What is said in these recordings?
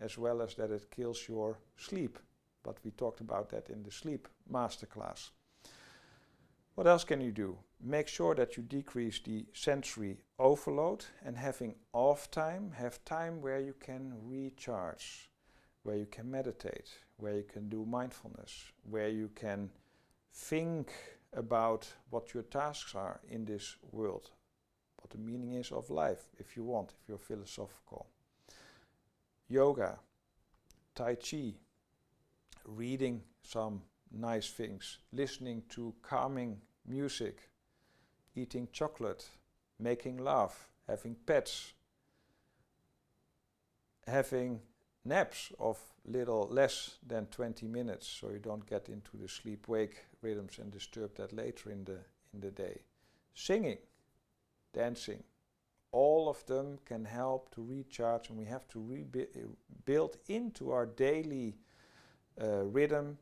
as well as that it kills your sleep. But we talked about that in the sleep masterclass. What else can you do? Make sure that you decrease the sensory overload, and having off time, have time where you can recharge, where you can meditate, where you can do mindfulness, where you can think about what your tasks are in this world, what the meaning is of life, if you want, if you're philosophical. Yoga, Tai Chi, reading some nice things, listening to calming music, eating chocolate, making love, having pets, having naps of little less than 20 minutes so you don't get into the sleep-wake rhythms and disturb that later in the day. Singing, dancing, all of them can help to recharge, and we have to build into our daily rhythm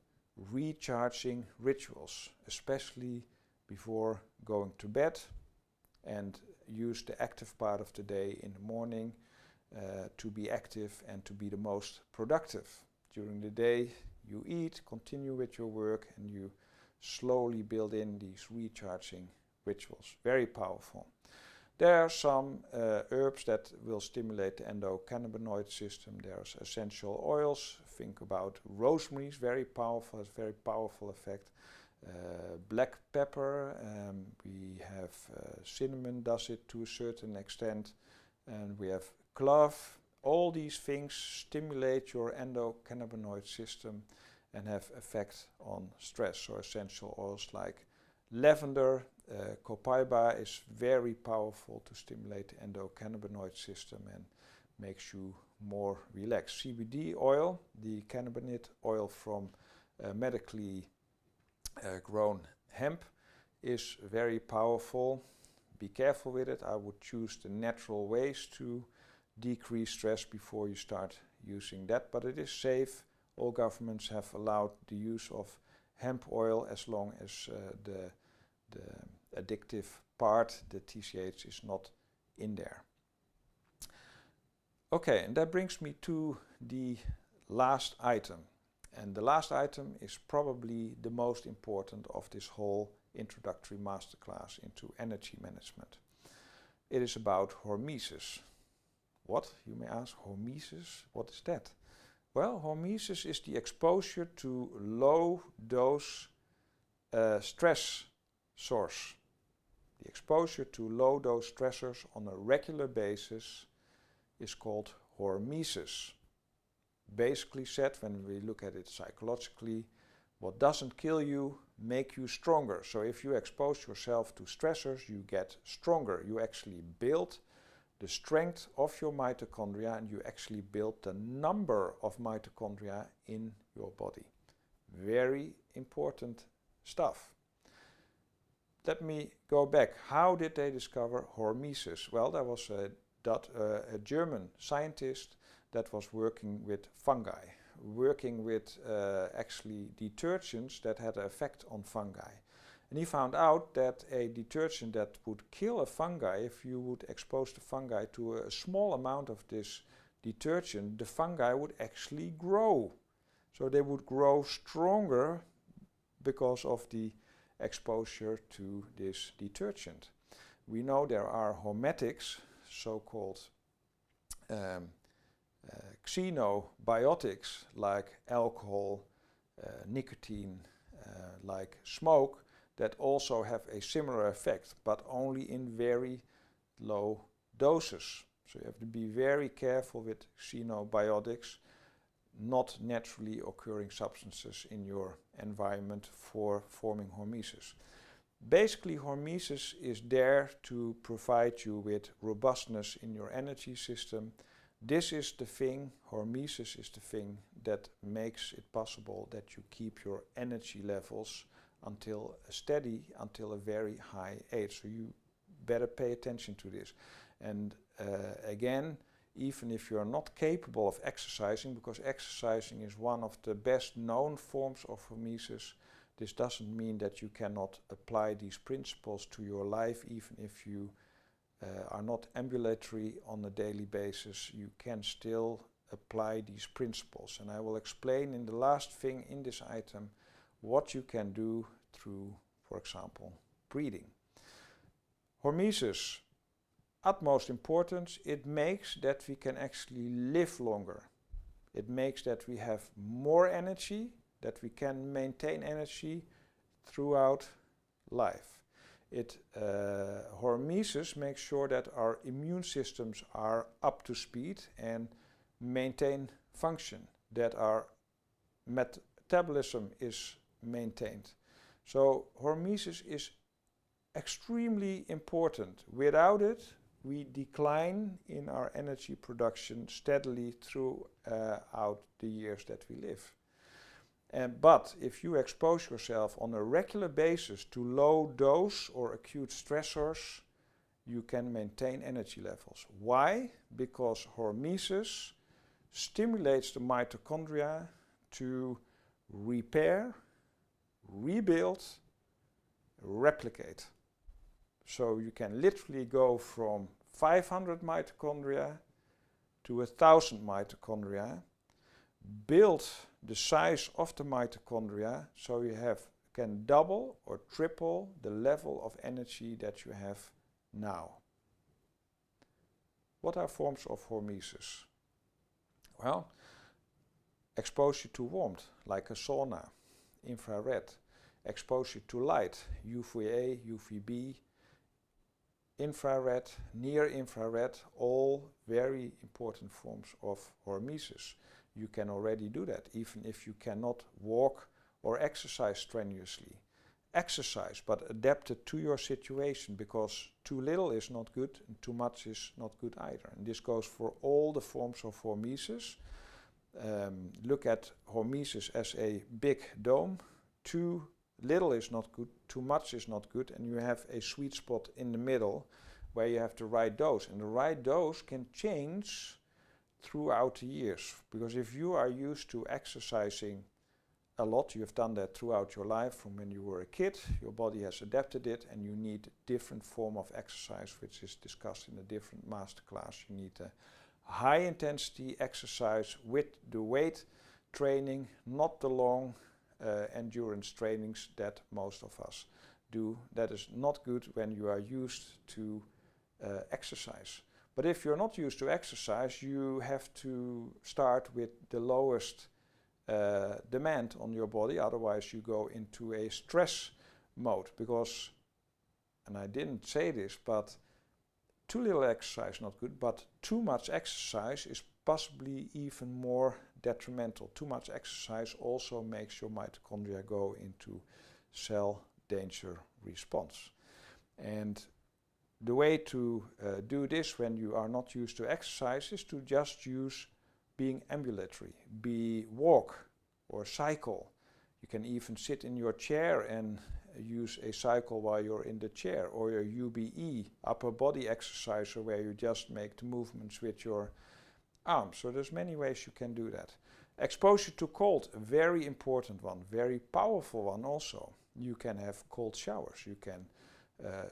recharging rituals, especially before going to bed, and use the active part of the day in the morning to be active and to be the most productive. During the day you eat, continue with your work, and you slowly build in these recharging rituals. Very powerful. There are some herbs that will stimulate the endocannabinoid system. There's essential oils. Think about rosemary, is very powerful, has very powerful effect. Black pepper, we have cinnamon does it to a certain extent, and we have clove. All these things stimulate your endocannabinoid system and have effect on stress. So essential oils like lavender, copaiba is very powerful to stimulate the endocannabinoid system and makes you more relaxed. CBD oil, the cannabinoid oil from medically grown hemp, is very powerful. Be careful with it. I would choose the natural ways to decrease stress before you start using that, but it is safe. All governments have allowed the use of hemp oil as long as the addictive part, the TCH, is not in there. Okay, and that brings me to the last item. And the last item is probably the most important of this whole introductory masterclass into energy management. It is about hormesis. What, you may ask, hormesis? What is that? Well, hormesis is the exposure to low dose stress source. The exposure to low dose stressors on a regular basis is called hormesis. Basically said, when we look at it psychologically, what doesn't kill you make you stronger. So if you expose yourself to stressors, you get stronger. You actually build the strength of your mitochondria, and you actually build the number of mitochondria in your body. Very important stuff. Let me go back. How did they discover hormesis? Well, there was a German scientist that was working with fungi, working with actually detergents that had an effect on fungi. And he found out that a detergent that would kill a fungi, if you would expose the fungi to a small amount of this detergent, the fungi would actually grow. So they would grow stronger because of the exposure to this detergent. We know there are hormetics, so-called xenobiotics, like alcohol, nicotine, like smoke, that also have a similar effect, but only in very low doses. So you have to be very careful with xenobiotics, not naturally occurring substances in your environment for forming hormesis. Basically, hormesis is there to provide you with robustness in your energy system. This is the thing, hormesis is the thing that makes it possible that you keep your energy levels until a very high age. So you better pay attention to this. And again, even if you're not capable of exercising, because exercising is one of the best known forms of hormesis, this doesn't mean that you cannot apply these principles to your life. Even if you are not ambulatory on a daily basis, you can still apply these principles. And I will explain in the last thing in this item what you can do through, for example, breathing. Hormesis, utmost importance, it makes that we can actually live longer. It makes that we have more energy, that we can maintain energy throughout life. Hormesis makes sure that our immune systems are up to speed and maintain function, that our metabolism is maintained. So hormesis is extremely important. Without it, we decline in our energy production steadily throughout the years that we live. But if you expose yourself on a regular basis to low dose or acute stressors, you can maintain energy levels. Why? Because hormesis stimulates the mitochondria to repair, rebuild, replicate. So you can literally go from 500 mitochondria to 1,000 mitochondria, build the size of the mitochondria so you can double or triple the level of energy that you have now. What are forms of hormesis? Well, exposure to warmth, like a sauna, infrared, exposure to light, UVA, UVB, infrared, near infrared, all very important forms of hormesis. You can already do that, even if you cannot walk or exercise strenuously. Exercise, but adapted to your situation, because too little is not good and too much is not good either. And this goes for all the forms of hormesis. Look at hormesis as a big dome. Too little is not good, too much is not good, and you have a sweet spot in the middle where you have the right dose. And the right dose can change throughout the years, because if you are used to exercising a lot, you have done that throughout your life from when you were a kid, your body has adapted it, and you need a different form of exercise, which is discussed in a different masterclass. You need a high intensity exercise with the weight training, not the long endurance trainings that most of us do. That is not good when you are used to exercise. But if you're not used to exercise, you have to start with the lowest demand on your body, otherwise you go into a stress mode. Because, and I didn't say this, but too little exercise not good, but too much exercise is possibly even more detrimental. Too much exercise also makes your mitochondria go into cell danger response. And the way to do this when you are not used to exercise is to just use being ambulatory, walk or cycle. You can even sit in your chair and use a cycle while you're in the chair, or your UBE, upper body exerciser, where you just make the movements with your arms. So there's many ways you can do that. Exposure to cold, a very important one, very powerful one also. You can have cold showers. You can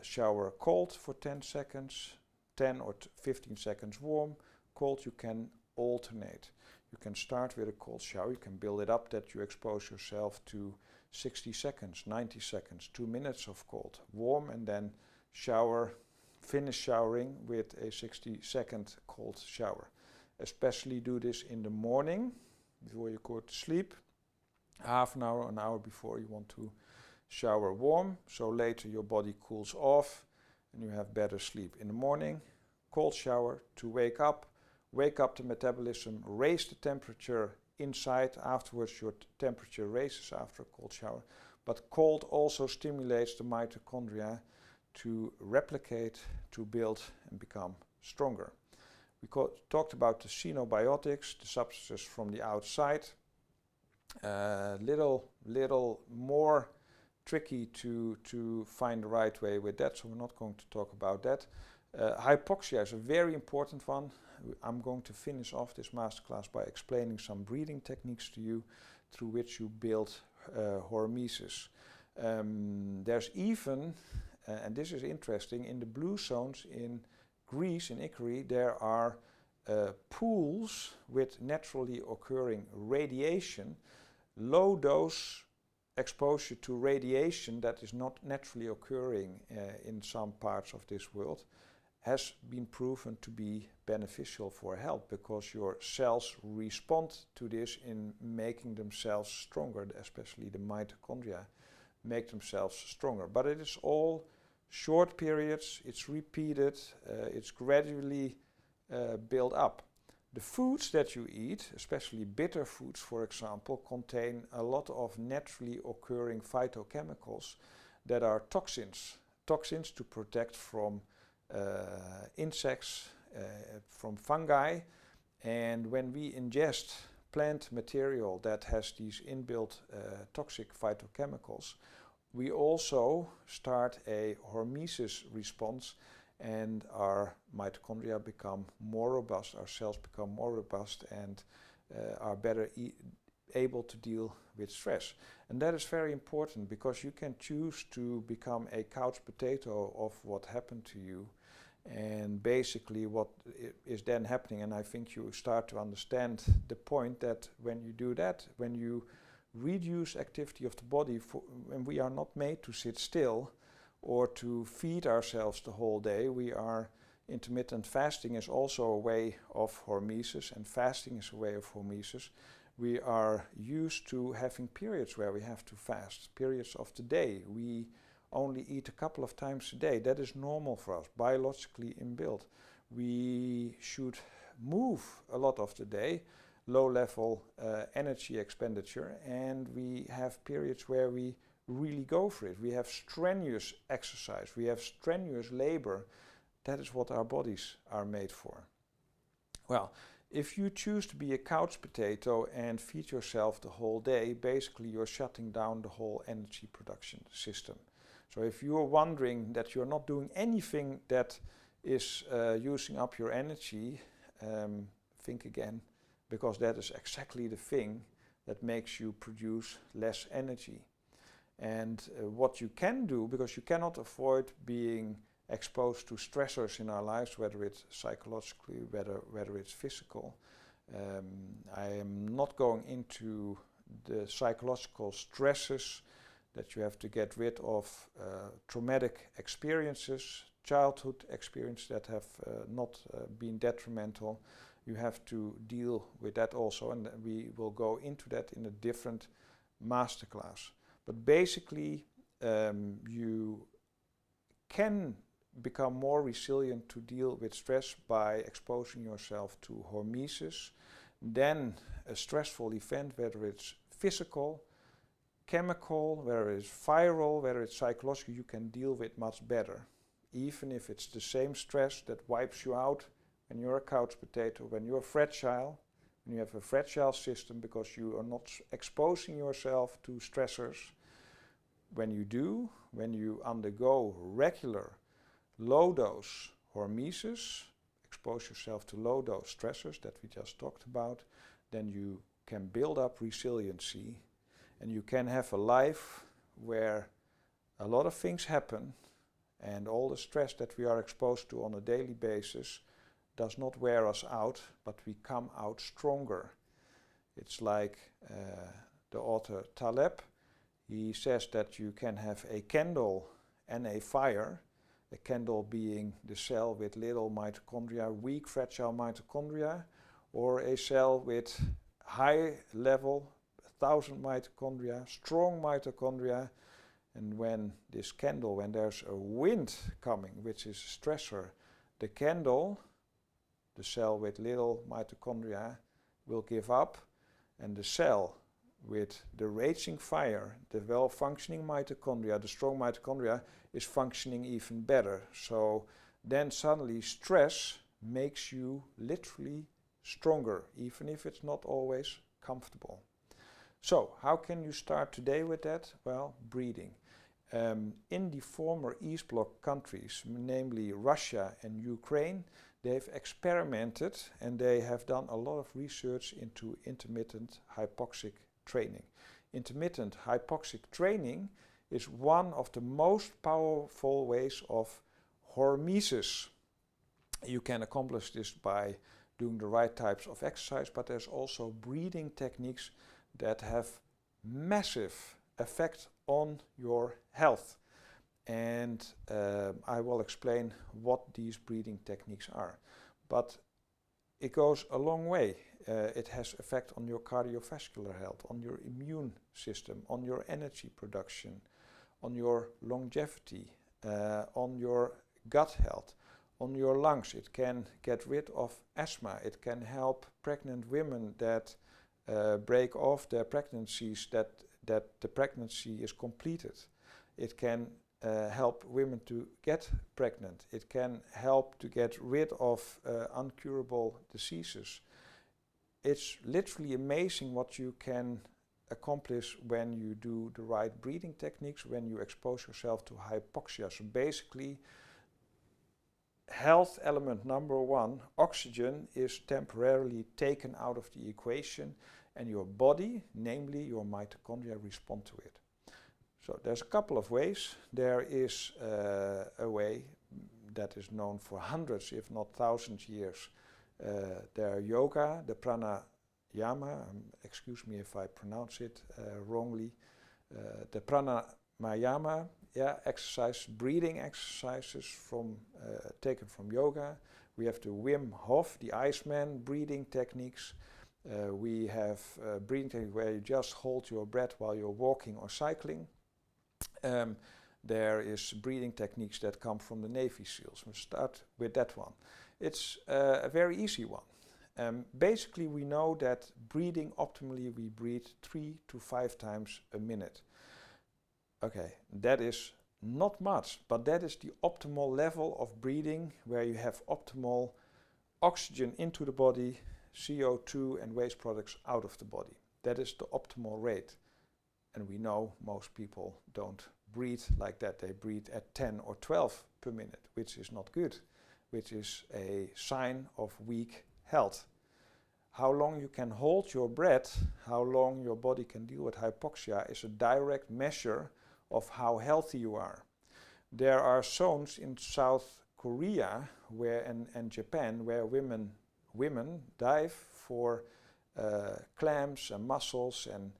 shower cold for 10 seconds, 10 or 15 seconds warm, cold. You can alternate. You can start with a cold shower. You can build it up that you expose yourself to 60 seconds, 90 seconds, 2 minutes of cold, warm, and then shower, finish showering with a 60-second cold shower. Especially do this in the morning before you go to sleep, half an hour, an hour before you want to shower warm, so later your body cools off and you have better sleep. In the morning, cold shower to wake up the metabolism, raise the temperature inside. Afterwards your temperature raises after a cold shower, but cold also stimulates the mitochondria to replicate, to build and become stronger. We talked about the xenobiotics, the substances from the outside. Little more tricky to find the right way with that, so we're not going to talk about that. Hypoxia is a very important one. I'm going to finish off this masterclass by explaining some breathing techniques to you through which you build hormesis. There's even, and this is interesting, in the blue zones in Greece, in Ikaria, there are pools with naturally occurring radiation, low dose exposure to radiation that is not naturally occurring in some parts of this world has been proven to be beneficial for health, because your cells respond to this in making themselves stronger, especially the mitochondria make themselves stronger. But it is all short periods, it's repeated, it's gradually built up. The foods that you eat, especially bitter foods for example, contain a lot of naturally occurring phytochemicals that are toxins to protect from insects, from fungi. And when we ingest plant material that has these inbuilt toxic phytochemicals, we also start a hormesis response, and our mitochondria become more robust, our cells become more robust, and are better able to deal with stress. And that is very important, because you can choose to become a couch potato of what happened to you. And basically what is then happening, and I think you start to understand the point, that when you do that, when you reduce activity of the body, when we are not made to sit still or to feed ourselves the whole day, intermittent fasting is also a way of hormesis, and fasting is a way of hormesis. We are used to having periods where we have to fast, periods of the day. We only eat a couple of times a day. That is normal for us, biologically inbuilt. We should move a lot of the day, low level energy expenditure, and we have periods where we really go for it. We have strenuous exercise, we have strenuous labor. That is what our bodies are made for. Well, if you choose to be a couch potato and feed yourself the whole day, basically you're shutting down the whole energy production system. So if you are wondering that you're not doing anything that is using up your energy, think again, because that is exactly the thing that makes you produce less energy. And what you can do, because you cannot avoid being exposed to stressors in our lives, whether it's psychologically, whether it's physical. I am not going into the psychological stresses that you have to get rid of, traumatic experiences, childhood experiences that have not been detrimental. You have to deal with that also, and we will go into that in a different masterclass. But basically, you can become more resilient to deal with stress by exposing yourself to hormesis. Then a stressful event, whether it's physical, chemical, whether it's viral, whether it's psychological, you can deal with much better. Even if it's the same stress that wipes you out when you're a couch potato, when you're fragile, when you have a fragile system because you are not exposing yourself to stressors. When you do, when you undergo regular low dose hormesis, expose yourself to low dose stressors that we just talked about, then you can build up resiliency, and you can have a life where a lot of things happen, and all the stress that we are exposed to on a daily basis does not wear us out, but we come out stronger. It's like the author Taleb, he says that you can have a candle and a fire, a candle being the cell with little mitochondria, weak, fragile mitochondria, or a cell with high level, 1,000 mitochondria, strong mitochondria. And when this candle, when there's a wind coming, which is a stressor, the candle, the cell with little mitochondria, will give up, and the cell with the raging fire, the well-functioning mitochondria, the strong mitochondria, is functioning even better. So then suddenly stress makes you literally stronger, even if it's not always comfortable. So how can you start today with that? Well, breathing. In the former East Bloc countries, namely Russia and Ukraine, they've experimented and they have done a lot of research into intermittent hypoxic training. Intermittent hypoxic training is one of the most powerful ways of hormesis. You can accomplish this by doing the right types of exercise, but there's also breathing techniques that have massive effect on your health. And I will explain what these breathing techniques are. But it goes a long way. It has effect on your cardiovascular health, on your immune system, on your energy production, on your longevity, on your gut health, on your lungs. It can get rid of asthma. It can help pregnant women that break off their pregnancies, that the pregnancy is completed. It can help women to get pregnant. It can help to get rid of uncurable diseases. It's literally amazing what you can accomplish when you do the right breathing techniques, when you expose yourself to hypoxia. So basically, health element number one, oxygen, is temporarily taken out of the equation, and your body, namely your mitochondria, respond to it. So there's a couple of ways. There is a way that is known for hundreds, if not thousands years. There are yoga, the pranayama, excuse me if I pronounce it wrongly, the pranayama, exercise, breathing exercises taken from yoga. We have the Wim Hof, the Iceman breathing techniques. We have breathing techniques where you just hold your breath while you're walking or cycling. There is breathing techniques that come from the Navy SEALs. We'll start with that one. It's a very easy one. Basically, we know that breathing optimally, we breathe 3 to 5 times a minute. Okay, that is not much, but that is the optimal level of breathing where you have optimal oxygen into the body, CO2 and waste products out of the body. That is the optimal rate. And we know most people don't breathe like that. They breathe at 10 or 12 per minute, which is not good, which is a sign of weak health. How long you can hold your breath, how long your body can deal with hypoxia, is a direct measure of how healthy you are. There are zones in South Korea and Japan where women dive for clams and mussels, and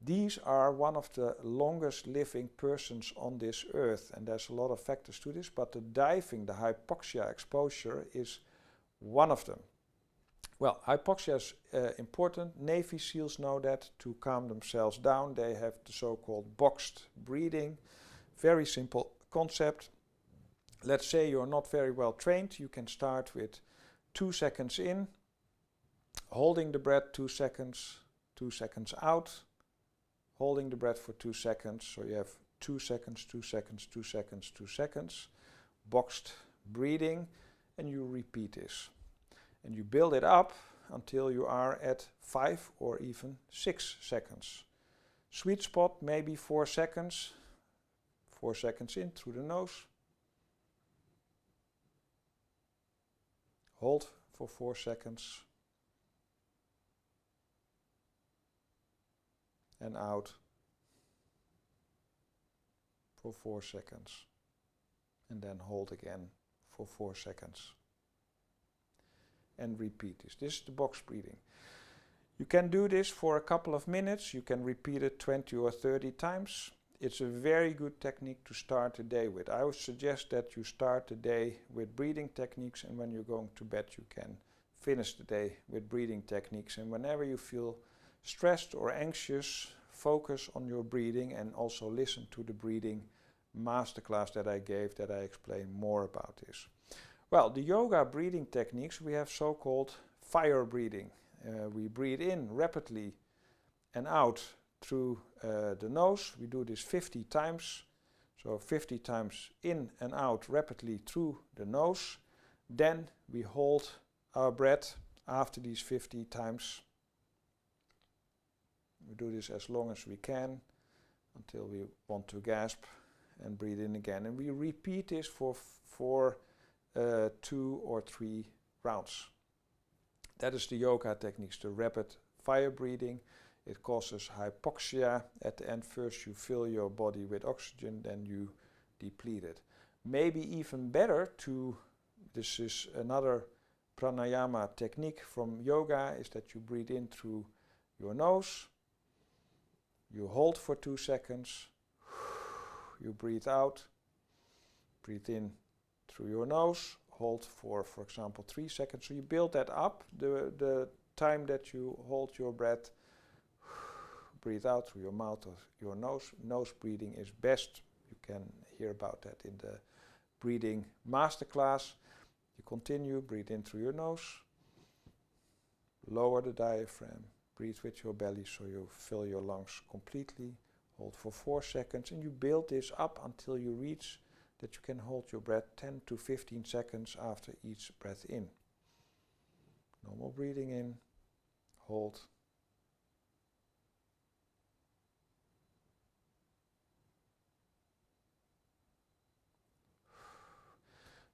these are one of the longest living persons on this earth, and there's a lot of factors to this, but the diving, the hypoxia exposure, is one of them. Well, hypoxia is important. Navy SEALs know that. To calm themselves down, they have the so-called boxed breathing. Very simple concept. Let's say you're not very well trained. You can start with 2 seconds in, holding the breath 2 seconds, 2 seconds out, holding the breath for 2 seconds. So you have 2 seconds, 2 seconds, 2 seconds, 2 seconds, boxed breathing, and you repeat this. And you build it up until you are at 5 or even 6 seconds. Sweet spot, maybe 4 seconds. 4 seconds in through the nose. Hold for 4 seconds. And out for 4 seconds. And then hold again for 4 seconds. And repeat this. This is the box breathing. You can do this for a couple of minutes. You can repeat it 20 or 30 times. It's a very good technique to start the day with. I would suggest that you start the day with breathing techniques, and when you're going to bed you can finish the day with breathing techniques. And whenever you feel stressed or anxious, focus on your breathing and also listen to the breathing masterclass that I gave, that I explain more about this. Well, the yoga breathing techniques, we have so-called fire breathing. We breathe in rapidly and out through the nose. We do this 50 times. So 50 times in and out rapidly through the nose. Then we hold our breath after these 50 times. We do this as long as we can until we want to gasp and breathe in again. And we repeat this for 2 or 3 rounds. That is the yoga techniques, the rapid fire breathing. It causes hypoxia. At the end, first you fill your body with oxygen, then you deplete it. Maybe even better this is another pranayama technique from yoga is that you breathe in through your nose, you hold for 2 seconds, you breathe out, breathe in through your nose, hold for example 3 seconds. So you build that up, the time that you hold your breath, breathe out through your mouth or your nose. Nose breathing is best. You can hear about that in the breathing masterclass. You continue, breathe in through your nose, lower the diaphragm, breathe with your belly so you fill your lungs completely, hold for 4 seconds, and you build this up until you reach that you can hold your breath 10 to 15 seconds after each breath in. Normal breathing in, hold.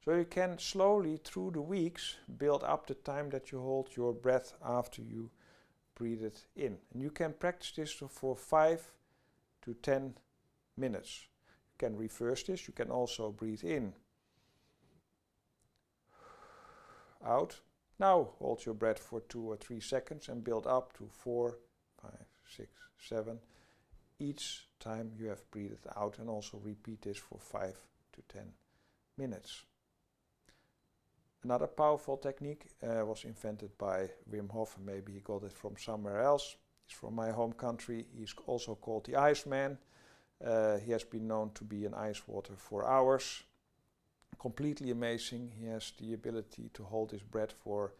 So you can slowly through the weeks build up the time that you hold your breath after you breathe it in. And you can practice this for 5 to 10 minutes. You can reverse this. You can also breathe in, out. Now hold your breath for 2 or 3 seconds and build up to 4, 5, 6, 7. Each time you have breathed out, and also repeat this for 5 to 10 minutes. Another powerful technique was invented by Wim Hof, and maybe he got it from somewhere else. He's from my home country. He's also called the Iceman. He has been known to be in ice water for hours. Completely amazing. He has the ability to hold his breath for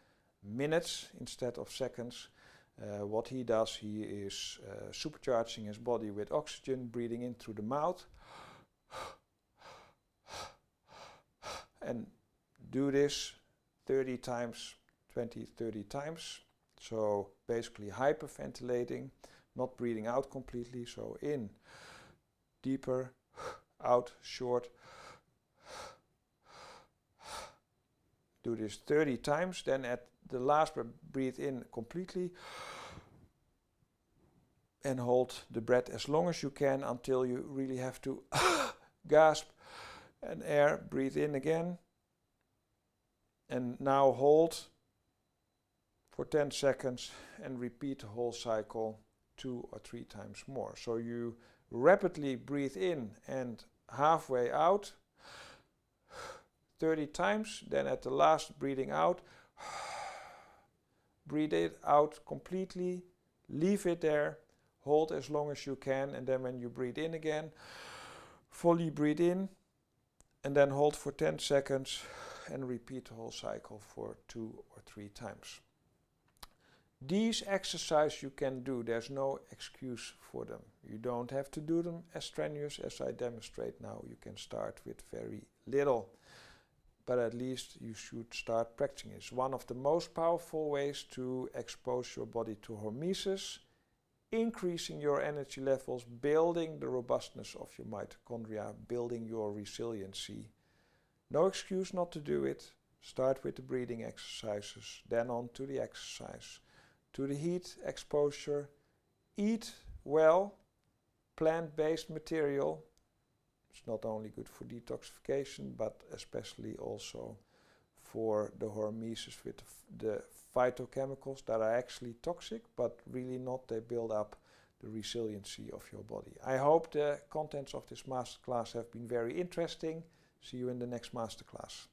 minutes instead of seconds. What he does, he is supercharging his body with oxygen, breathing in through the mouth. And do this 30 times, 20, 30 times. So basically hyperventilating, not breathing out completely. So in, deeper, out, short. Do this 30 times, then at the last breath, breathe in completely and hold the breath as long as you can until you really have to gasp and air. Breathe in again. And now hold for 10 seconds and repeat the whole cycle 2 or 3 times more. So you rapidly breathe in and halfway out 30 times. Then at the last breathing out, breathe it out completely, leave it there, hold as long as you can, and then when you breathe in again, fully breathe in and then hold for 10 seconds and repeat the whole cycle for 2 or 3 times. These exercises you can do, there's no excuse for them. You don't have to do them as strenuous as I demonstrate now. You can start with very little, but at least you should start practicing. It's one of the most powerful ways to expose your body to hormesis, increasing your energy levels, building the robustness of your mitochondria, building your resiliency. No excuse not to do it. Start with the breathing exercises, then on to the exercise, to the heat exposure. Eat well, plant-based material. It's not only good for detoxification, but especially also for the hormesis with the phytochemicals that are actually toxic, but really not. They build up the resiliency of your body. I hope the contents of this masterclass have been very interesting. See you in the next masterclass.